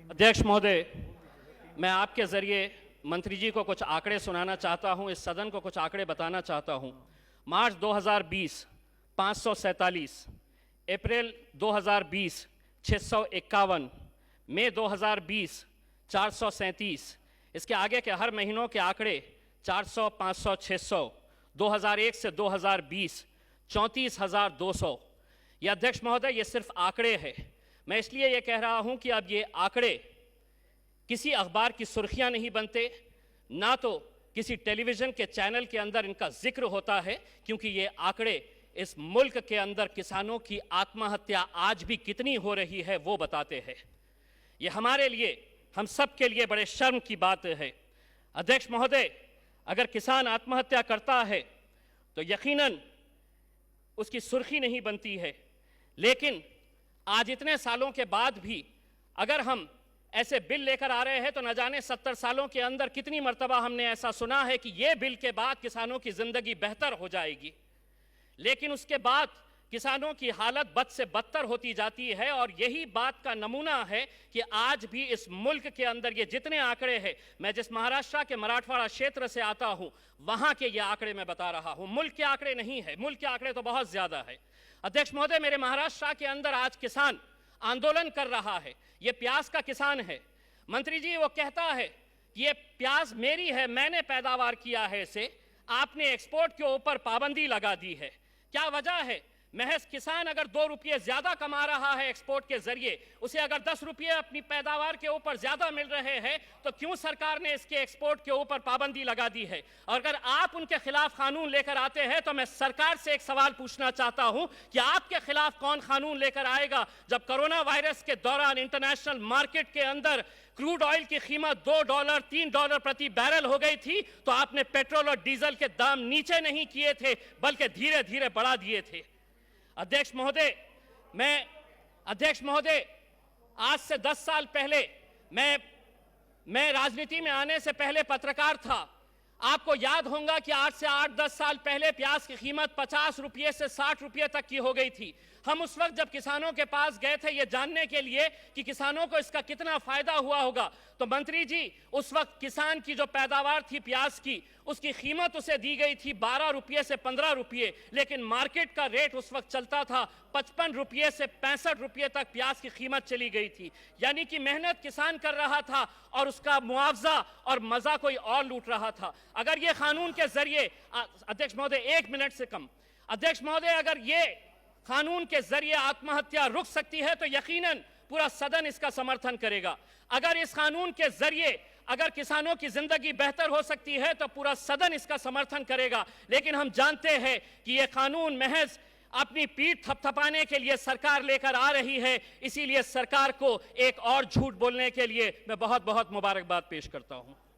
अध्यक्ष महोदय, मैं आपके ज़रिए मंत्री जी को कुछ आंकड़े सुनाना चाहता हूं, इस सदन को कुछ आंकड़े बताना चाहता हूं। मार्च 2020 547, अप्रैल 2020 651, मई 2020 437, इसके आगे के हर महीनों के आंकड़े 400, 500, 600, 2001 से 2020 34,200। ये अध्यक्ष महोदय, ये सिर्फ आंकड़े हैं। मैं इसलिए ये कह रहा हूं कि अब ये आंकड़े किसी अखबार की सुर्खियां नहीं बनते, ना तो किसी टेलीविज़न के चैनल के अंदर इनका जिक्र होता है, क्योंकि ये आंकड़े इस मुल्क के अंदर किसानों की आत्महत्या आज भी कितनी हो रही है वो बताते हैं। ये हमारे लिए, हम सब के लिए बड़े शर्म की बात है। अध्यक्ष महोदय, अगर किसान आत्महत्या करता है तो यकीनन उसकी सुर्खी नहीं बनती है, लेकिन आज इतने सालों के बाद भी अगर हम ऐसे बिल लेकर आ रहे हैं तो न जाने 70 सालों के अंदर कितनी मर्तबा हमने ऐसा सुना है कि ये बिल के बाद किसानों की ज़िंदगी बेहतर हो जाएगी, लेकिन उसके बाद किसानों की हालत बद से बदतर होती जाती है। और यही बात का नमूना है कि आज भी इस मुल्क के अंदर ये जितने आंकड़े हैं, मैं जिस महाराष्ट्र के मराठवाड़ा क्षेत्र से आता हूं वहां के ये आंकड़े मैं बता रहा हूं, मुल्क के आंकड़े नहीं है, मुल्क के आंकड़े तो बहुत ज्यादा है। अध्यक्ष महोदय, मेरे महाराष्ट्र के अंदर आज किसान आंदोलन कर रहा है, ये प्याज का किसान है। मंत्री जी, वो कहता है ये प्याज मेरी है, मैंने पैदावार किया है इसे, आपने एक्सपोर्ट के ऊपर पाबंदी लगा दी है। क्या वजह है? महज किसान अगर 2 रुपये ज्यादा कमा रहा है एक्सपोर्ट के जरिए, उसे अगर 10 रुपये अपनी पैदावार के ऊपर ज्यादा मिल रहे हैं, तो क्यों सरकार ने इसके एक्सपोर्ट के ऊपर पाबंदी लगा दी है? और अगर आप उनके खिलाफ कानून लेकर आते हैं तो मैं सरकार से एक सवाल पूछना चाहता हूं कि आपके खिलाफ कौन कानून लेकर आएगा? जब कोरोना वायरस के दौरान इंटरनेशनल मार्केट के अंदर क्रूड ऑयल की कीमत $2, $3 प्रति बैरल हो गई थी, तो आपने पेट्रोल और डीजल के दाम नीचे नहीं किए थे, बल्कि धीरे धीरे बढ़ा दिए थे। अध्यक्ष महोदय, आज से 10 साल पहले मैं राजनीति में आने से पहले पत्रकार था। आपको याद होगा कि आज से 8-10 साल पहले प्याज की कीमत 50 रुपये से 60 रुपये तक की हो गई थी। हम उस वक्त जब किसानों के पास गए थे ये जानने के लिए कि किसानों को इसका कितना फायदा हुआ होगा, तो मंत्री जी, उस वक्त किसान की जो पैदावार थी प्याज की, उसकी कीमत उसे दी गई थी 12 रुपये से 15 रुपये, लेकिन मार्केट का रेट उस वक्त चलता था 55 रुपये से 65 रुपये तक प्याज की कीमत चली गई थी। यानी कि मेहनत किसान कर रहा था और उसका मुआवजा और मजा कोई और लूट रहा था। अगर ये कानून के जरिए, अध्यक्ष महोदय 1 मिनट से कम, अध्यक्ष महोदय, अगर ये कानून के जरिए आत्महत्या रुक सकती है तो यकीनन पूरा सदन इसका समर्थन करेगा। अगर इस कानून के जरिए अगर किसानों की जिंदगी बेहतर हो सकती है तो पूरा सदन इसका समर्थन करेगा। लेकिन हम जानते हैं कि यह कानून महज अपनी पीठ थपथपाने के लिए सरकार लेकर आ रही है, इसीलिए सरकार को एक और झूठ बोलने के लिए मैं बहुत बहुत मुबारकबाद पेश करता हूं।